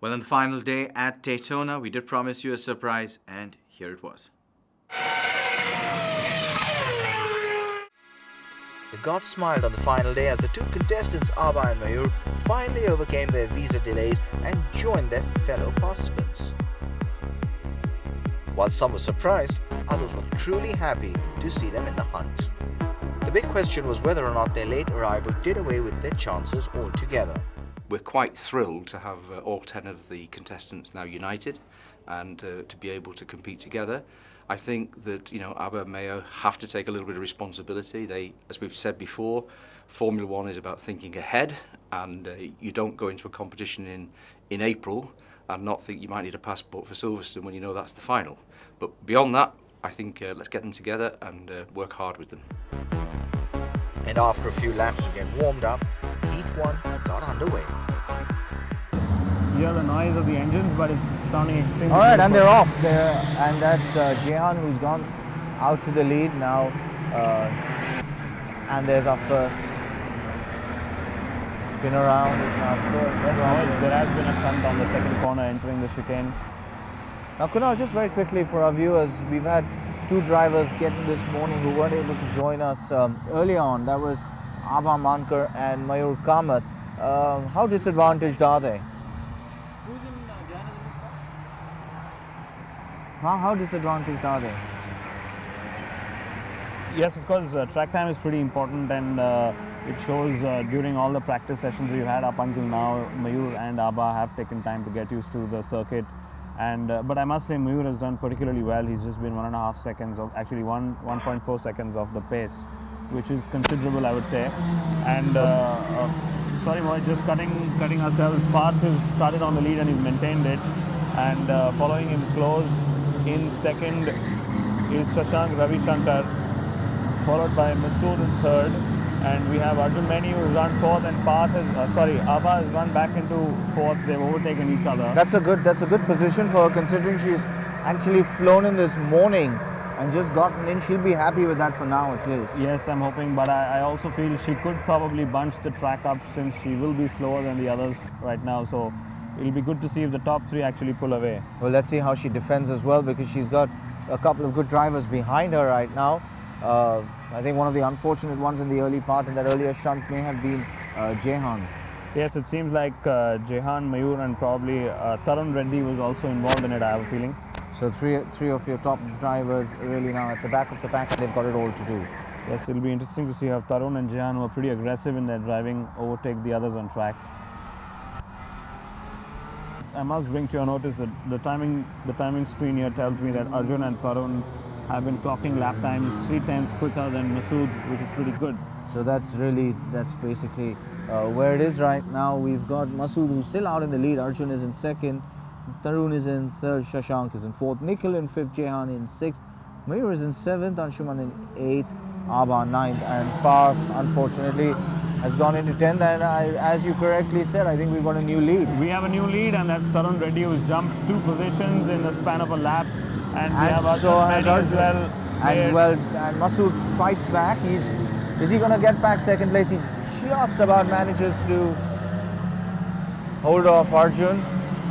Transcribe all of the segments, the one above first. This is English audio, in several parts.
Well, on the final day at Daytona, we did promise you a surprise, and here it was. The gods smiled on the final day as the two contestants, Abha and Mayur, finally overcame their visa delays and joined their fellow participants. While some were surprised, others were truly happy to see them in the hunt. The big question was whether or not their late arrival did away with their chances altogether. We're quite thrilled to have all 10 of the contestants now united and to be able to compete together. I think that, Abha and Mayur have to take a little bit of responsibility. They, as we've said before, Formula One is about thinking ahead, and you don't go into a competition in April and not think you might need a passport for Silverstone when you know that's the final. But beyond that, I think let's get them together and work hard with them. And after a few laps to get warmed up, Heat 1 got underway. You hear the noise of the engines, but it's sounding extremely All right, beautiful. and they're off there, and that's Jehan who's gone out to the lead now. And there's our first spin around. It's our first round. There has been a shunt on the second corner entering the chicane. Now, Kunal, just very quickly for our viewers, we've had two drivers get in this morning who weren't able to join us early on. That was Abha Mankar and Mayur Kamath. How disadvantaged are they? How disadvantaged are they? Yes, of course, track time is pretty important, and it shows during all the practice sessions we've had up until now. Mayur and Abha have taken time to get used to the circuit, and but I must say Mayur has done particularly well. He's just been 1.5 seconds of, actually 1.4 seconds off the pace, which is considerable, I would say. And sorry, Mohit, just cutting ourselves. Parth has started on the lead and he's maintained it, and following him close in second is Shashank Ravishankar, followed by Masood in third, and we have Arjun Meni who's run fourth, and Abha has run back into fourth. They've overtaken each other. That's a good position for her, considering she's actually flown in this morning and just gotten in. She'll be happy with that for now, at least. Yes, I'm hoping, but I also feel she could probably bunch the track up since she will be slower than the others right now. So it'll be good to see if the top three actually pull away. Well, let's see how she defends as well, because she's got a couple of good drivers behind her right now. I think one of the unfortunate ones in the early part in that earlier shunt may have been Jehan. Yes, it seems like Jehan, Mayur, and probably Tarun Reddy was also involved in it, I have a feeling. So three of your top drivers really now at the back of the pack, and they've got it all to do. Yes, it'll be interesting to see how Tarun and Jehan, who are pretty aggressive in their driving, overtake the others on track. I must bring to your notice that the timing screen here tells me that Arjun and Tarun have been clocking lap times 3/10 quicker than Masood, which is pretty good. So that's basically where it is right now. We've got Masood, who's still out in the lead. Arjun is in second, Tarun is in third, Shashank is in fourth, Nikhil in fifth, Jehan in sixth, Mayur is in seventh, Anshuman in eighth, Abha ninth, and Parth, unfortunately, has gone into 10th. And as you correctly said, I think we've got a new lead. We have a new lead, and that's Tarun Reddy, who's jumped 2 positions in the span of a lap. And we have Arjun Meni as well. And Masood fights back. Is he going to get back second place? He just about manages to hold off Arjun.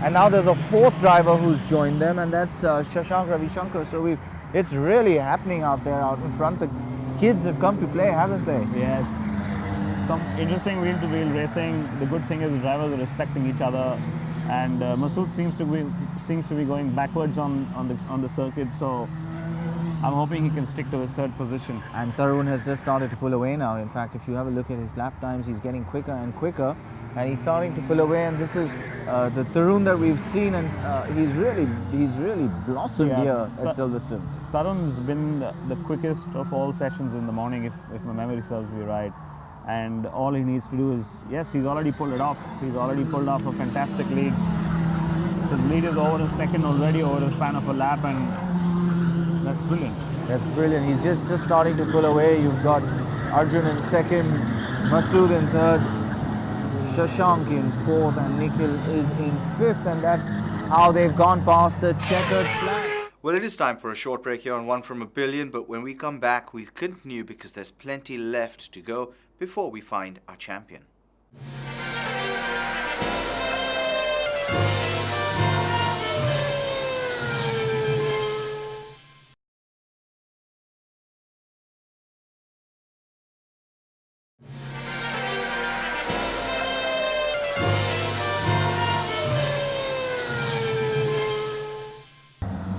And now there's a fourth driver who's joined them, and that's Shashank Ravishankar. So it's really happening out there, out in front. The kids have come to play, haven't they? Yes. Some interesting wheel-to-wheel racing. The good thing is the drivers are respecting each other, and Masood seems to be going backwards on the circuit. So I'm hoping he can stick to his third position. And Tarun has just started to pull away now. In fact, if you have a look at his lap times, he's getting quicker and quicker, and he's starting to pull away. And this is the Tarun that we've seen, and he's really blossomed here at Silverstone. Tarun's been the quickest of all sessions in the morning, if my memory serves me right. And all he needs to do is, yes, he's already pulled it off. He's already pulled off a fantastic lead. So the lead is over in second already over the span of a lap, and that's brilliant. That's brilliant. He's just starting to pull away. You've got Arjun in second, Masood in third, Shashank in fourth, and Nikhil is in fifth, and that's how they've gone past the checkered flag. Well, it is time for a short break here on One from a Billion, but when we come back, we'll continue because there's plenty left to go before we find our champion.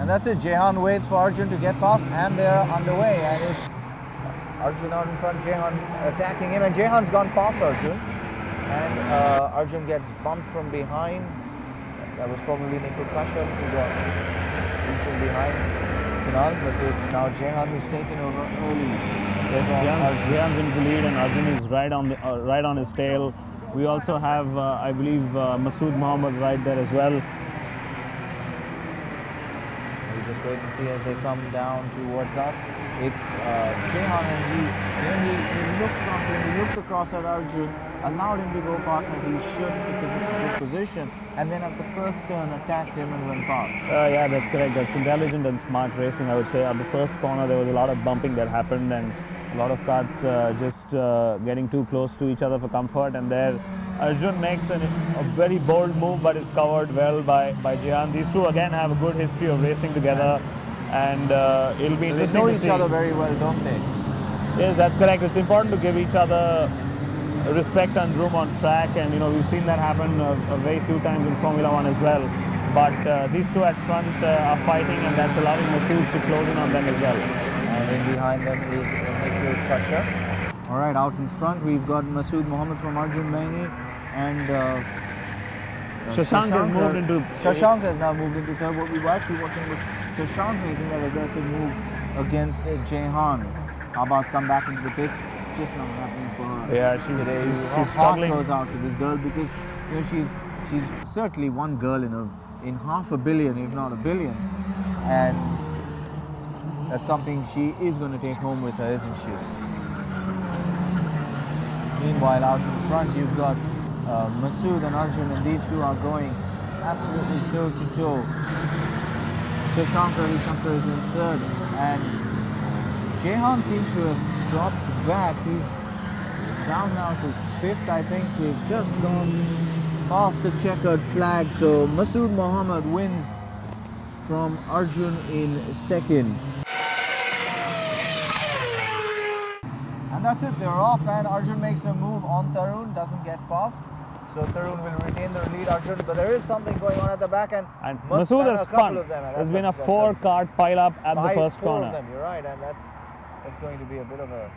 And that's it. Jehan waits for Arjun to get past, and they're underway. And it's Arjun out in front, Jehan attacking him, and Jehan's gone past Arjun. And Arjun gets bumped from behind. That was probably Nikhil Kashyap who got in from behind Kunal, but it's now Jehan who's taken over early. Jehan's in the lead and Arjun is right on his tail. We also have, I believe, Masood Mohammed right there as well. We just wait and see as they come down towards us. It's Jehan, and he looked across at Arjun, allowed him to go past as he should because of the good position, and then at the first turn attacked him and went past. Yeah, that's correct. That's intelligent and smart racing, I would say. At the first corner, there was a lot of bumping that happened, and a lot of cars just getting too close to each other for comfort. And there, Arjun makes a very bold move, but it's covered well by Jehan. These two again have a good history of racing together, and it'll be So they interesting know to each see. other very well, don't they? Yes, that's correct. It's important to give each other respect and room on track, and we've seen that happen a very few times in Formula One as well. But these two at front are fighting, and that's allowing Masood to close in on them as well. And in behind them is Nikhil Kashyap. All right, out in front we've got Masood Mohammed from Arjun Maini, and Shashank has moved into. Shashank has now moved into third. What we were actually watching was Shashank making that aggressive move against Jehan. Abba's come back into the pits. Just not happening for her. Yeah, she's Her heart struggling. goes out to this girl because she's certainly one girl in half a billion, if not a billion, and that's something she is going to take home with her, isn't she? Meanwhile, out in front you've got Masood and Arjun, and these two are going absolutely toe to toe. Shankar is in third, and Jehan seems to have dropped back. He's down now to fifth. I think we've just gone past the checkered flag. So Masood Mohammed wins from Arjun in second. And that's it, they're off, and Arjun makes a move on Tarun, doesn't get past. So Tarun will retain the lead, Arjun, but there is something going on at the back, and Masood a has couple spun. of them. And There's that's been a that's four-car pile-up at the first four corner. of them, you're right, and that's going to be a bit of a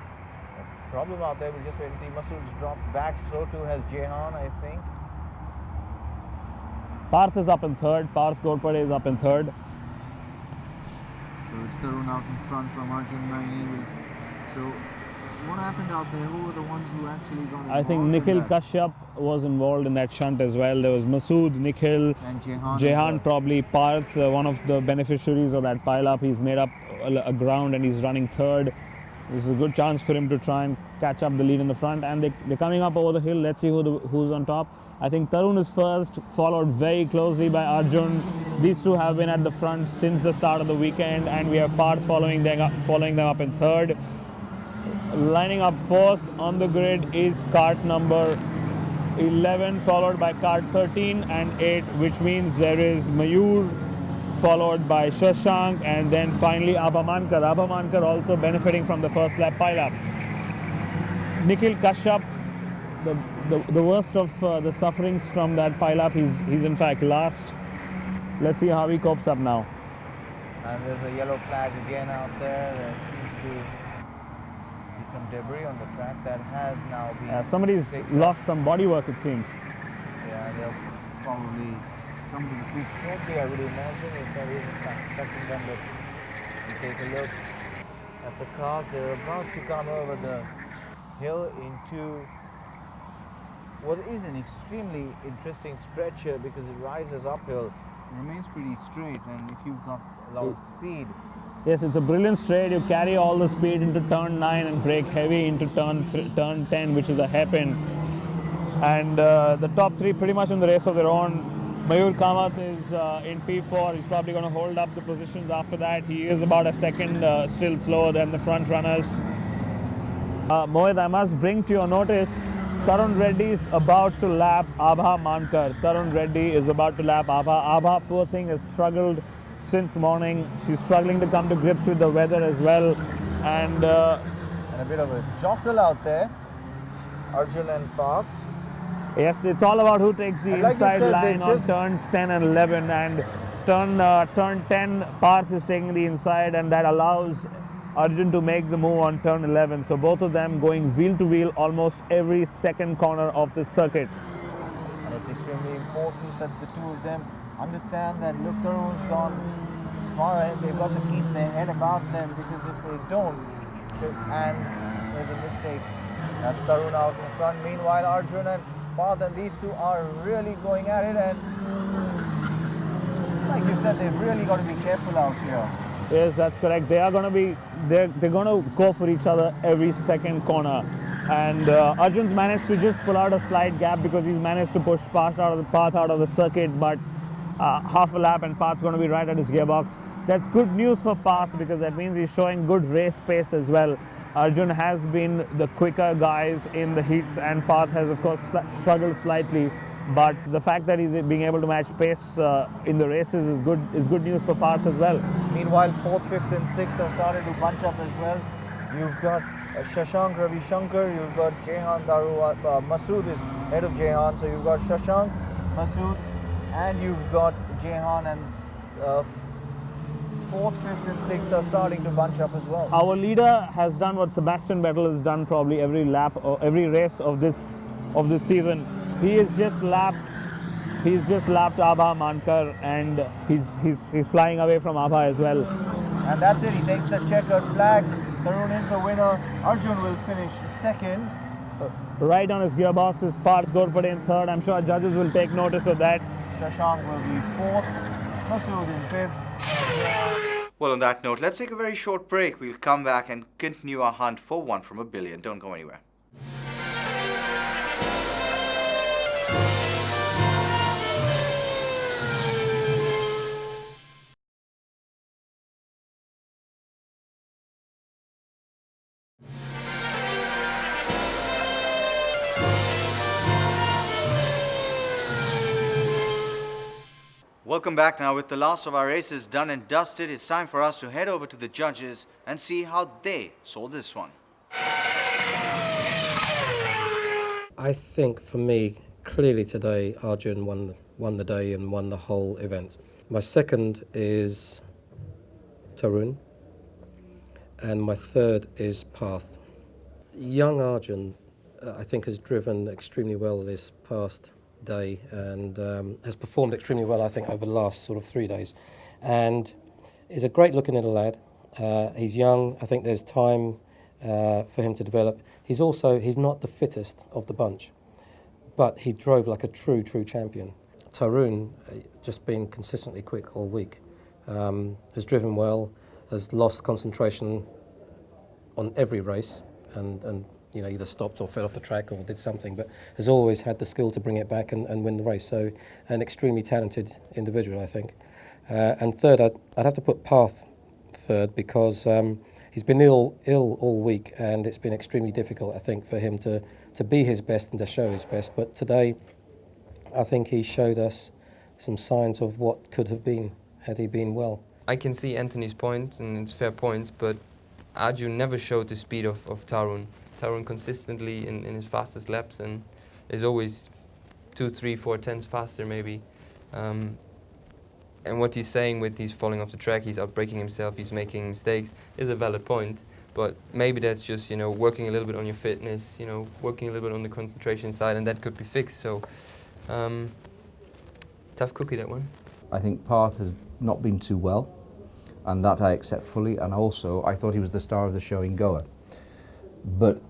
problem out there. We'll just wait and see. Masood's dropped back, so too has Jehan, I think. Parth is up in third. Parth Ghorpade is up in third. So it's Tarun out in front from Arjun Maini. So what happened out there? Who were the ones who actually got involved? I think in Nikhil that? Kashyap was involved in that shunt as well. There was Masood, Nikhil, And Jehan. Jehan probably. Parth, one of the beneficiaries of that pile-up. He's made up a ground and he's running third. This is a good chance for him to try and catch up the lead in the front. And they're coming up over the hill. Let's see who's on top. I think Tarun is first, followed very closely by Arjun. These two have been at the front since the start of the weekend, and we have Parth following them up in third. Lining up fourth on the grid is kart number 11, followed by kart 13 and 8, which means there is Mayur, followed by Shashank, and then finally Abha Mankar. Abha Mankar also benefiting from the first lap pile-up. Nikhil Kashyap, the worst of the sufferings from that pile-up, he's in fact last. Let's see how he copes up now. And there's a yellow flag again out there. There seems to be some debris on the track that has now been. Somebody's picked lost up. some bodywork, it seems. Yeah, they'll probably come to the pits shortly, I would imagine, if that is in fact affecting them. But as we take a look at the cars, they're about to come over the hill into what is an extremely interesting stretch here because it rises uphill. It remains pretty straight, and if you've got a lot of speed, Yes, it's a brilliant straight. You carry all the speed into turn 9 and brake heavy into turn 10, which is a hairpin. And the top three pretty much in the race of their own. Mayur Kamath is in P4. He's probably going to hold up the positions after that. He is about a second still slower than the front runners. Mohit, I must bring to your notice, Tarun Reddy is about to lap Abha Mankar. Tarun Reddy is about to lap Abha. Abha, poor thing, has struggled since morning. She's struggling to come to grips with the weather as well. And a bit of a jostle out there. Arjun and Parth. yes, it's all about who takes the And like you inside said, line they on just- turns 10 and 11. And turn 10, Parth is taking the inside, and that allows Arjun to make the move on turn 11. So both of them going wheel to wheel almost every second corner of the circuit. And it's extremely important that the two of them understand that look, Tarun's gone far ahead. They've got to keep their head above them, because if they don't, and there's a mistake, that's Tarun out in front. Meanwhile, Arjun and Parth and these two are really going at it, and like you said, they've really got to be careful out here. Yes, that's correct. They are going to be, they're going to go for each other every second corner. And Arjun's managed to just pull out a slight gap because he's managed to push Parth out of the circuit, but half a lap and Parth's going to be right at his gearbox. That's good news for Parth, because that means he's showing good race pace as well. Arjun has been the quicker guys in the heats, and Parth has of course struggled slightly. But the fact that he's being able to match pace in the races is good news for Parth as well. Meanwhile, 4th, 5th and 6th have started to bunch up as well. You've got Shashank, Ravi Shankar, you've got Jehan Daru, Masood is head of Jehan, so you've got Shashank, Masood, and you've got Jehan, and 4th, 5th and 6th are starting to bunch up as well. Our leader has done what Sebastian Vettel has done probably every lap or every race of this season. He's just lapped Abha Mankar, and he's flying away from Abha as well. And that's it, he takes the checkered flag. Tarun is the winner. Arjun will finish second. Right on his gearbox is Parth Ghorpade in third. I'm sure judges will take notice of that. Shashank will be 4th. Masood in 5th. Well, on that note, let's take a very short break. We'll come back and continue our hunt for one from a billion. Don't go anywhere. Welcome back. Now, with the last of our races done and dusted, it's time for us to head over to the judges and see how they saw this one. I think for me, clearly today, Arjun won the day and won the whole event. My second is Tarun, and my third is Parth. Young Arjun, I think, has driven extremely well this past day, and has performed extremely well, I think, over the last sort of 3 days, and is a great looking little lad. He's young. I think there's time for him to develop. He's not the fittest of the bunch, but he drove like a true champion. Tarun, just been consistently quick all week, has driven well, has lost concentration on every race, and you know, either stopped or fell off the track or did something, but has always had the skill to bring it back and win the race. So an extremely talented individual, I think. And third, I'd have to put Parth third, because he's been ill all week, and it's been extremely difficult, I think, for him to be his best and to show his best. But today, I think he showed us some signs of what could have been had he been well. I can see Anthony's point, and it's fair points, but Arjun never showed the speed of Tarun. Tarun consistently in his fastest laps, and is always 2, 3, 4 tenths faster maybe. And what he's saying with he's falling off the track, he's outbraking himself, he's making mistakes, is a valid point. But maybe that's just, you know, working a little bit on your fitness, you know, working a little bit on the concentration side, and that could be fixed. So tough cookie, that one. I think Parth has not been too well, and that I accept fully. And also, I thought he was the star of the show in Goa. But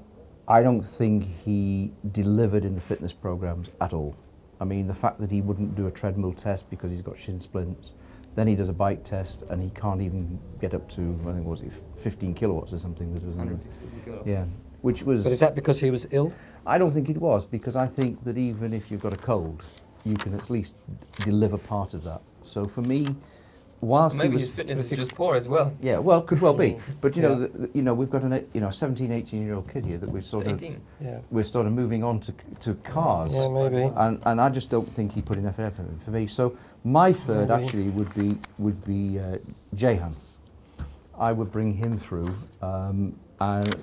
I don't think he delivered in the fitness programs at all. I mean, the fact that he wouldn't do a treadmill test because he's got shin splints, then he does a bike test and he can't even get up to, I think, what was it, 15 kilowatts or something? That was 150 kilowatts. Yeah, which was... But is that because he was ill? I don't think it was, because I think that even if you've got a cold, you can at least deliver part of that. So for me, whilst Maybe he was... his fitness is just poor as well. Yeah, well, could well be. But you know, you know, we've got a 17, 18-year-old kid here that we're sort of 18. Yeah. we're sort of moving on to cars. Yeah, maybe. And I just don't think he put enough effort in for me. So my third Maybe. actually would be Jehan. I would bring him through, and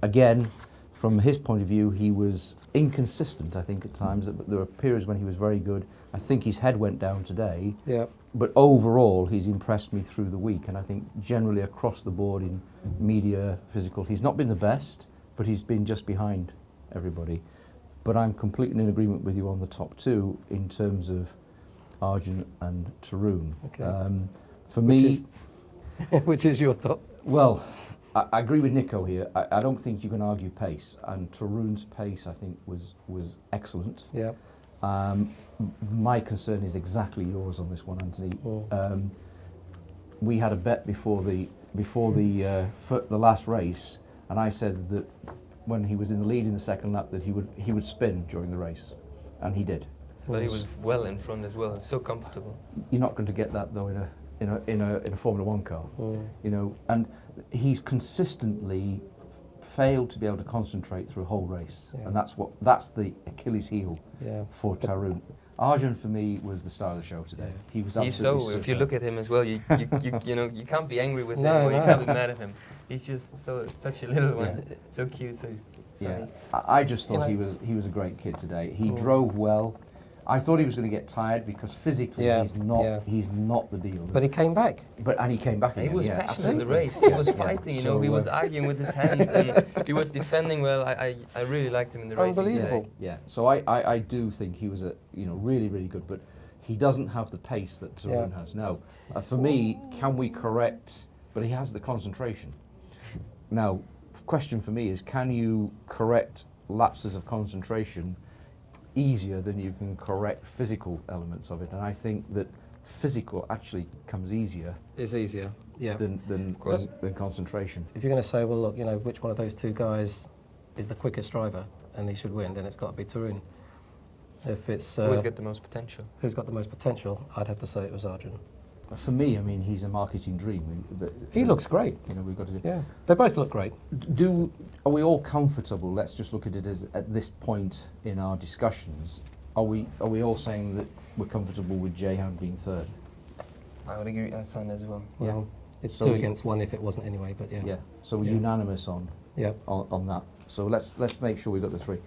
again, from his point of view, he was inconsistent, I think, at times. There were periods when he was very good. I think his head went down today. Yeah. But overall, he's impressed me through the week. And I think generally across the board in media, physical, he's not been the best, but he's been just behind everybody. But I'm completely in agreement with you on the top two in terms of Arjun and Tarun. Okay. For me, Which is your top? well, I agree with Nico here. I don't think you can argue pace, and Tarun's pace, I think, was excellent. Yeah. My concern is exactly yours on this one, Anthony. Mm. We had a bet before the last race, and I said that when he was in the lead in the second lap that he would spin during the race, and he did. But he was well in front as well, so comfortable. You're not going to get that though in a Formula One car, you know. And he's consistently failed to be able to concentrate through a whole race, and that's the Achilles heel for Tarun. Arjun for me was the star of the show today. He was absolutely He's so. If super. you look at him as well, you know you can't be angry with him No, or you no. can't be mad at him. He's just such a little one, so cute, so. Yeah, I just thought he was a great kid today. He drove well. I thought he was going to get tired because physically he's not the deal. But he came back. And he came back again. He was yeah, passionate in the absolutely. race. He was fighting, you know. So, He was arguing with his hands, and he was defending well. I really liked him in the race. Unbelievable. Yeah. So I do think he was really really good, but he doesn't have the pace that Tarun has. Now, for me, can we correct? But he has the concentration. Now, question for me is, can you correct lapses of concentration easier than you can correct physical elements of it? And I think that physical actually comes easier It's easier. Yeah. than concentration. If you're going to say, well, look, you know, which one of those two guys is the quickest driver and he should win, then it's got to be Tarun. If it's Who's got the most potential? who's got the most potential, I'd have to say it was Arjun. For me, I mean, he's a marketing dream. He looks great. You know, we've got to do. Yeah. They both look great. Are we all comfortable? Let's just look at it as at this point in our discussions. Are we all saying that we're comfortable with Jehan being third? I would agree. I signed as well. Well, it's So two we- against one if it wasn't anyway, but yeah. Yeah. So we're Yeah. unanimous on Yeah. that. So let's make sure we've got the three.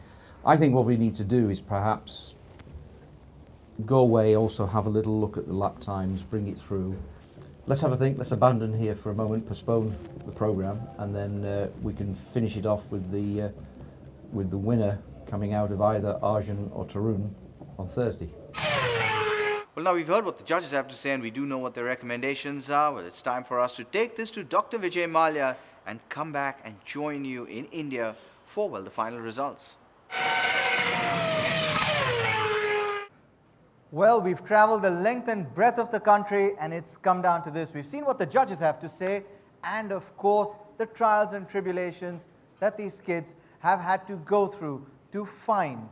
I think what we need to do is perhaps go away, also have a little look at the lap times, bring it through. Let's have a think. Let's abandon here for a moment, postpone the programme, and then we can finish it off with the winner coming out of either Arjun or Tarun on Thursday. Well, now we've heard what the judges have to say and we do know what their recommendations are. Well, it's time for us to take this to Dr. Vijay Mallya and come back and join you in India for, well, the final results. Well, we've traveled the length and breadth of the country and it's come down to this. We've seen what the judges have to say and, of course, the trials and tribulations that these kids have had to go through to find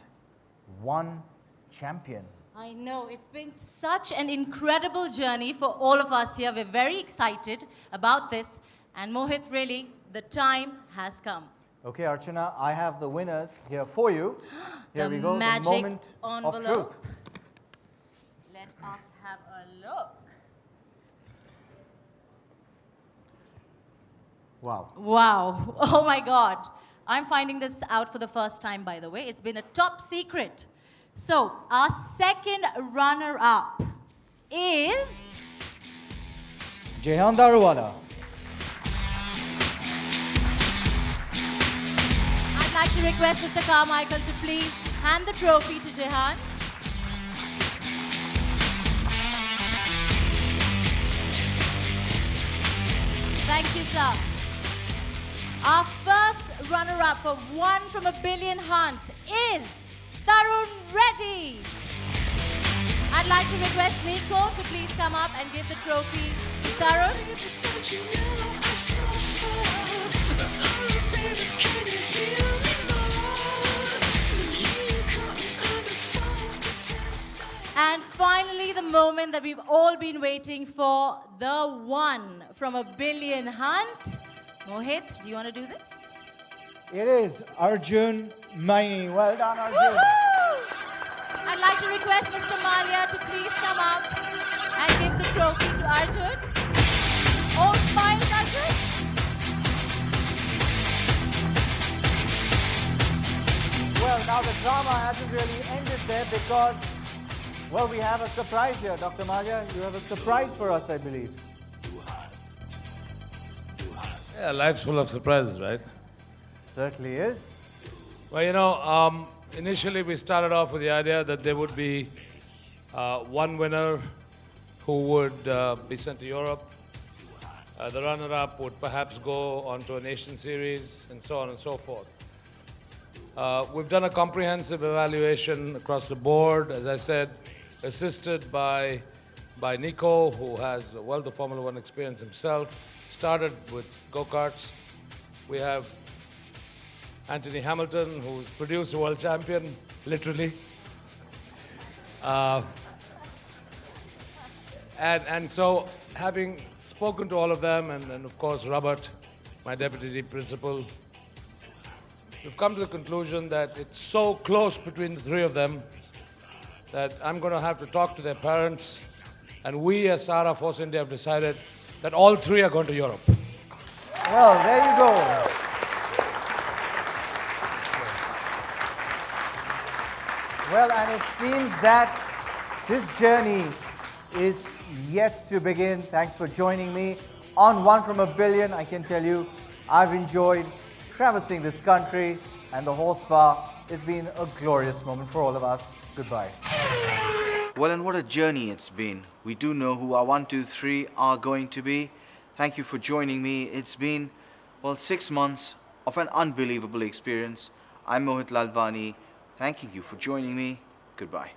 one champion. I know, it's been such an incredible journey for all of us here. We're very excited about this. And Mohit, really, the time has come. Okay, Archana, I have the winners here for you. Here The we go, the magic moment of envelope. truth. Let us have a look. Wow. Wow. Oh my God. I'm finding this out for the first time, by the way. It's been a top secret. So, our second runner-up is... Jehan Daruwala. I'd like to request Mr. Carmichael to please hand the trophy to Jehan. Thank you, sir. Our first runner-up for One from a Billion Hunt is Tarun Reddy. I'd like to request Nico to please come up and give the trophy to Tarun. And finally, the moment that we've all been waiting for, the One from a Billion Hunt. Mohit, do you want to do this? It is Arjun Maini. Well done, Arjun. Woohoo! I'd like to request Mr. Mallya to please come up and give the trophy to Arjun. All smiles, Arjun. drama hasn't really ended there because, well, we have a surprise here. Dr. Malia, you have a surprise for us, I believe. Yeah, life's full of surprises, right? Certainly is. Well, you know, initially we started off with the idea that there would be one winner who would be sent to Europe. The runner-up would perhaps go on to a nation series and so on and so forth. We've done a comprehensive evaluation across the board, as I said, assisted by Nico, who has a wealth of Formula One experience himself. Started with go-karts. We have Anthony Hamilton, who's produced a world champion, literally. And so, having spoken to all of them, and of course Robert, my deputy principal, we've come to the conclusion that it's so close between the three of them that I'm going to have to talk to their parents, and we as Sahara Force India have decided that all three are going to Europe. Well, there you go. Well, and it seems that this journey is yet to begin. Thanks for joining me on One from a Billion. I can tell you, I've enjoyed traversing this country, and the horse bar has been a glorious moment for all of us. Goodbye. Well, and what a journey it's been. We do know who our 1, 2, 3 are going to be. Thank you for joining me. It's been, well, 6 months of an unbelievable experience. I'm Mohit Lalvani. Thanking you for joining me. Goodbye.